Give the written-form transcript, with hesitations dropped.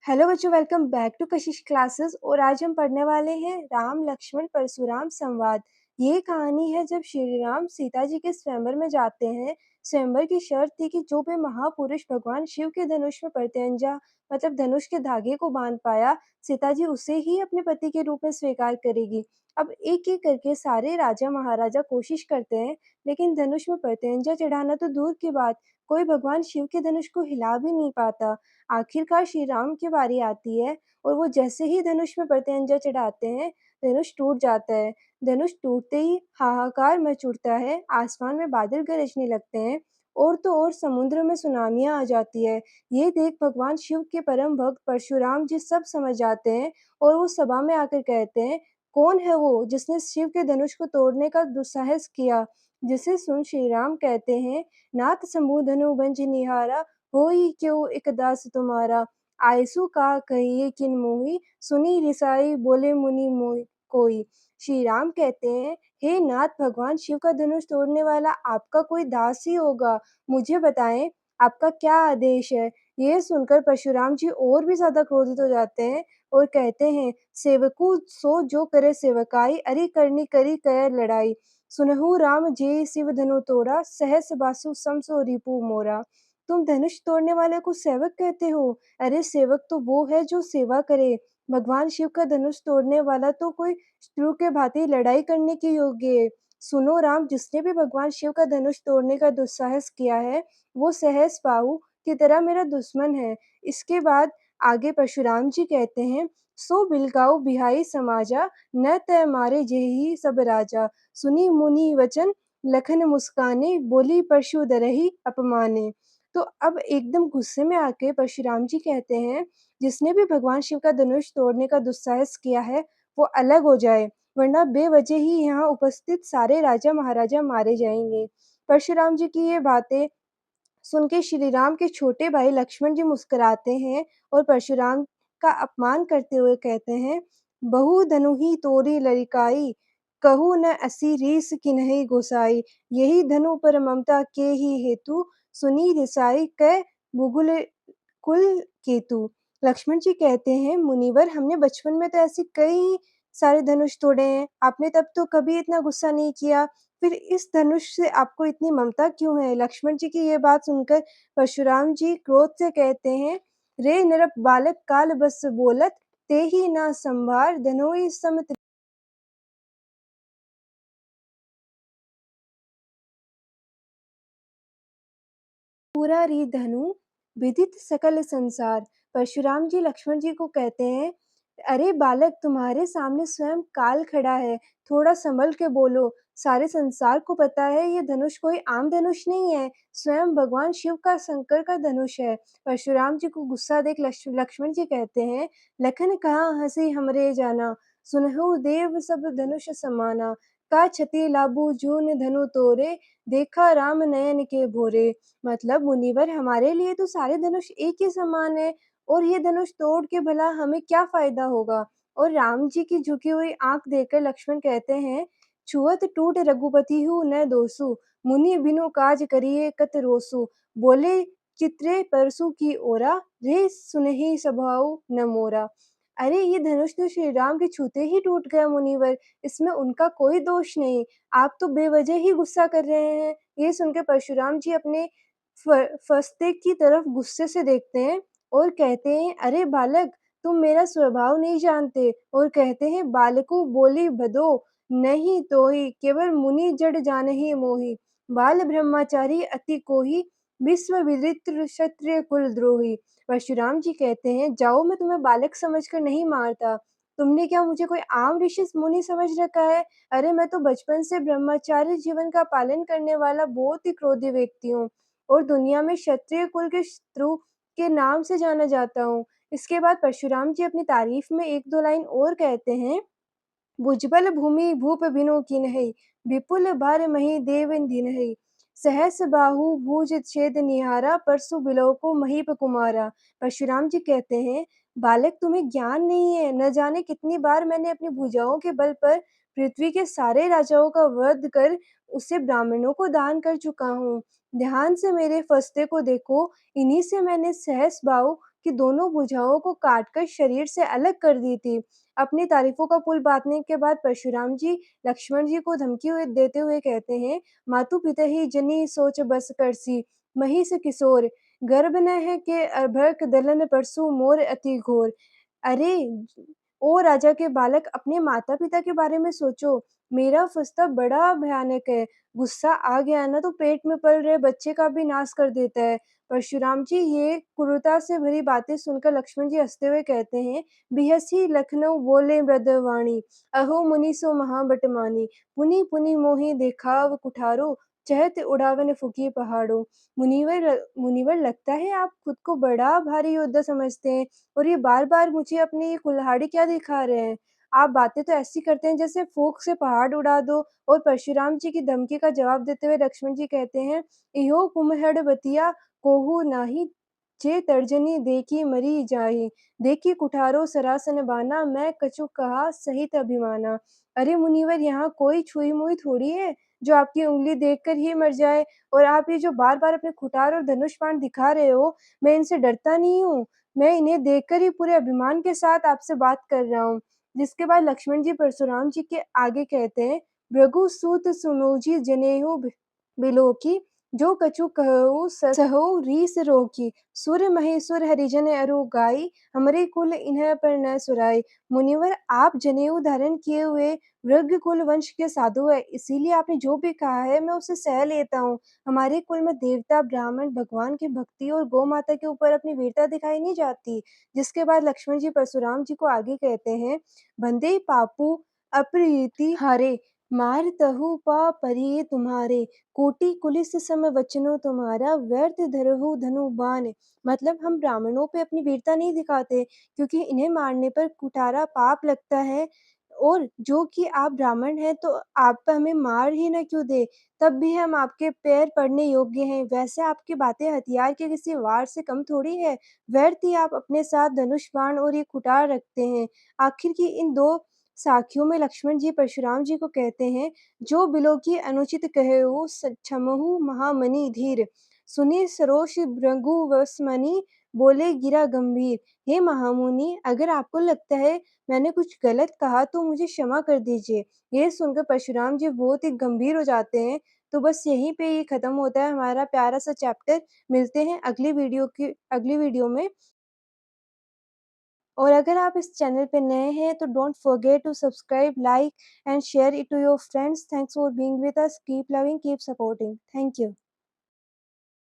Hello बच्चों, welcome back to Kashish classes. और आज हम पढ़ने वाले हैं राम लक्ष्मण परशुराम संवाद। ये कहानी है जब श्री राम सीता जी के स्वयंवर में जाते हैं। स्वयंवर की शर्त थी कि जो भी महापुरुष भगवान शिव के धनुष में प्रत्यंजा मतलब धनुष के धागे को बांध पाया, सीता जी उसे ही अपने पति के रूप में स्वीकार करेगी। अब एक एक करके सारे राजा महाराजा कोशिश करते हैं, लेकिन धनुष में प्रत्यंजा चढ़ाना तो दूर की बात, कोई भगवान शिव के धनुष को हिला भी नहीं पाता। आखिरकार श्री राम की बारी आती है और वो जैसे ही धनुष में प्रत्यंजा चढ़ाते हैं, धनुष टूट जाता है। धनुष टूटते ही हाहाकार मच उठता है, आसमान में बादल गरजने लगते हैं और तो और समुद्र में सुनामियां आ जाती है। ये देख भगवान शिव के परम भक्त परशुराम जी सब समझ जाते हैं और वो सभा में आकर कहते हैं, कौन है वो जिसने शिव के धनुष को तोड़ने का दुस्साहस किया। जिसे सुन श्री राम कहते हैं, नाथ समूह धनु भंज निहारा, होई क्यों एक दास तुम्हारा। आयसु का कहिए किन मोहि, सुनी रिसाई बोले मुनि मोहि कोई। श्री राम कहते हैं, हे नाथ, भगवान शिव का धनुष तोड़ने वाला आपका कोई दास ही होगा। मुझे बताएं, आपका क्या आदेश है। यह सुनकर परशुराम जी और भी ज्यादा क्रोधित हो जाते हैं और कहते हैं, सेवकू सो जो करे सेवकाई, अरि करनी करी कय लड़ाई। सुनहु राम जे शिव धनु तोड़ा, सहस बासु सम सो रिपु मोरा। तुम धनुष तोड़ने वाले को सेवक कहते हो? अरे सेवक तो वो है जो सेवा करे। भगवान शिव का धनुष तोड़ने वाला तो कोई शत्रु के भांति लड़ाई करने के योग्य है। सुनो राम, जिसने भी भगवान शिव का धनुष तोड़ने का दुस्साहस किया है, वो सहस बाहु की तरह मेरा दुश्मन है। इसके बाद आगे परशुराम जी कहते हैं, सो बिलगाऊ बिहाई समाजा, न तय मारे जेहि सब राजा। सुनी मुनि वचन लखन मुस्काने, बोली परशु दरहि अपमाने। तो अब एकदम गुस्से में आके परशुराम जी कहते हैं, जिसने भी भगवान शिव का धनुष तोड़ने का दुस्साहस किया है, वो अलग हो जाए, वरना बेवजह ही यहाँ उपस्थित सारे राजा महाराजा मारे जाएंगे। परशुराम जी की ये बातें सुन के श्री राम के छोटे भाई लक्ष्मण जी मुस्कुराते हैं और परशुराम का अपमान करते हुए कहते हैं, बहु धनुहि तोरी लरिकाई, कहू न असी रीस किन्हि गोसाई। यही धनु पर ममता के ही हेतु, सुनी रिसाई कै मुगुल कुल केतु। लक्ष्मण जी कहते हैं, मुनिवर, हमने बचपन में तो ऐसे कई सारे धनुष तोड़े हैं, आपने तब तो कभी इतना गुस्सा नहीं किया, फिर इस धनुष से आपको इतनी ममता क्यों है? लक्ष्मण जी की ये बात सुनकर परशुराम जी क्रोध से कहते हैं, रे नरप बालक काल बस बोलत, ते ही ना संभार धनोई सम पूरा री धनु विदित सकल संसार। परशुराम जी लक्ष्मण जी को कहते हैं, अरे बालक, तुम्हारे सामने स्वयं काल खड़ा है, थोड़ा संभल के बोलो। सारे संसार को पता है ये धनुष कोई आम धनुष नहीं है, स्वयं भगवान शिव का शंकर का धनुष है। परशुराम जी को गुस्सा देख लक्ष्मण जी कहते हैं, लखन कहाँ हंसी हमरे जाना, सुनहु देव सब धनुष समाना। का छति लाबू जून धनु तोरे, देखा राम नयन के भोरे। मतलब मुनिवर, हमारे लिए तो सारे धनुष एक ही समान है और ये धनुष तोड़ के भला हमें क्या फायदा होगा। और राम जी की झुकी हुई आंख देखकर लक्ष्मण कहते हैं, छुअत टूट रघुपति हूँ न दोसु, मुनि बिनु काज करिए कत रोसु। बोले चित्रे परसु की ओरा, रे सुनहि स्वभाव न मोरा। अरे ये धनुष तो श्री राम के छूते ही टूट गया मुनिवर, इसमें उनका कोई दोष नहीं, आप तो बेवजह ही गुस्सा कर रहे हैं। ये सुनकर परशुराम जी अपने फस्ते की तरफ गुस्से से देखते हैं और कहते हैं, अरे बालक, तुम मेरा स्वभाव नहीं जानते। और कहते हैं, बालकु बोली भदो, नहीं तोहि केवल मुनि जड़ जानहि मोहि। बाल ब्रह्मचारी अति कोहि, विश्व विदित क्षत्रिय कुल द्रोही। परशुराम जी कहते हैं, जाओ, मैं तुम्हें बालक समझकर नहीं मारता, तुमने क्या मुझे कोई आम ऋषि मुनि समझ रखा है? अरे मैं तो बचपन से ब्रह्मचारी जीवन का पालन करने वाला बहुत ही क्रोधी व्यक्ति हूँ और दुनिया में क्षत्रिय कुल के शत्रु के नाम से जाना जाता हूँ। इसके बाद परशुराम जी अपनी तारीफ में एक दो लाइन और कहते हैं, भुजबल भूमि भूप बिनु किन्है, विपुल भार मही देव दीन्है। सहस बाहु भुज छेद निहारा, परसु बिलोको महीप कुमारा। परशुराम जी कहते हैं, बालक, तुम्हें ज्ञान नहीं है, न जाने कितनी बार मैंने अपनी भुजाओं के बल पर पृथ्वी के सारे राजाओं का वध कर उसे ब्राह्मणों को दान कर चुका हूँ। ध्यान से मेरे फस्ते को देखो, इन्हीं से मैंने सहस बाहु कि दोनों भुजाओं को काटकर शरीर से अलग कर दी थी। अपनी तारीफों का पुल बाँटने के बाद परशुराम जी लक्ष्मण जी को धमकी देते हुए कहते हैं, मातु पिता ही जनी सोच बस करसी, महिष किशोर, गर्भ न है के अर्भक दलन परसु मोर अति घोर। अरे! ओ राजा के बालक, अपने माता-पिता के बारे में सोचो, मेरा फुस्ता बड़ा भयानक है, गुस्सा आ गया ना तो पेट में पल रहे बच्चे का भी नाश कर देता है। परशुराम जी ये क्रूरता से भरी बातें सुनकर लक्ष्मण जी हँसते हुए कहते हैं, बिहसि लखनऊ बोले मृदुवाणी, अहो मुनि सो महाबट मानी, पुनि पुनि मोहि देखाव कुठारो, चहत उड़ावन फुकी पहाड़ों। मुनिवर लगता है आप खुद को बड़ा भारी योद्धा समझते हैं और ये बार-बार मुझे अपनी ये कुल्हाड़ी क्या दिखा रहे हैं? आप बातें तो ऐसी करते हैं जैसे फूँक से पहाड़ उड़ा दो। और परशुराम जी की धमकी का जवाब देते हुए लक्ष्मण जी कहते हैं, इहो कुम्हड़ बतिया कोहू नाहि, जे तर्जनी देखी मरी जाहि, देखी कुठारो सरासन बाना, मैं कछु कहा सहित अभिमाना। अरे मुनिवर, यहाँ कोई छुई-मुई थोड़ी है, जो आपकी उँगली देखकर ही मर जाए। और आप ये जो बार-बार अपने कुठार और धनुष बाण दिखा रहे हो, मैं इनसे डरता नहीं हूँ। मैं इन्हें देखकर ही पूरे अभिमान के साथ आपसे बात कर रहा हूँ। जिसके बाद लक्ष्मण जी परशुराम जी के आगे कहते हैं, भृगु सूत सुनोजी जनेऊ बिलोकी, जो कछु कहऊ सहु रीस रोकी, सुर महेश्वर हरिजन अरु गाई, हमरे कुल इन्ह पर न सुराई। मुनिवर, आप जनेऊ धारण किए हुए वृग्ध कुल वंश के साधु हैं, इसीलिए आपने जो भी कहा है मैं उसे सह लेता हूँ। हमारे कुल में देवता, ब्राह्मण, भगवान की भक्ति और गौ माता के ऊपर अपनी वीरता दिखाई नहीं जाती। जिसके बाद लक्ष्मण जी परशुराम जी को आगे कहते हैं, बंदे पापू अप्रीति हारे, मार तहु पा परिये तुम्हारे, कोटि कुलिस सम वचनो तुम्हारा, व्यर्थ धरहु धनु बाण। मतलब हम ब्राह्मणों पे अपनी वीरता नहीं दिखाते, क्योंकि इन्हें मारने पर कुठारा पाप लगता है। और जो कि आप ब्राह्मण हैं तो आप पे हमें मार ही ना क्यों दे, तब भी हम आपके पैर पड़ने योग्य हैं। वैसे आपकी बातें हथियार के किसी वार से कम थोड़ी है। व्यर्थ ही आप अपने साथ धनुष बाण और ये कुठार रखते हैं। आखिर की इन दो साखियों में लक्ष्मण जी परशुराम जी को कहते हैं, जो बिलो की अनुचित कहेऊ क्षमहु महामनि धीर, सुनि सरोष भृगुवस्मनि, बोले गिरा गंभीर। हे महामुनि, अगर आपको लगता है मैंने कुछ गलत कहा तो मुझे क्षमा कर दीजिए। ये सुनकर परशुराम जी बहुत ही गंभीर हो जाते हैं। तो बस यहीं पे ये खत्म होता है हमारा प्यारा सा चैप्टर। मिलते हैं अगली वीडियो में। और अगर आप इस चैनल पे नए हैं तो don't forget to subscribe, like and share it to your friends. Thanks for being with us. Keep loving, keep supporting. Thank you.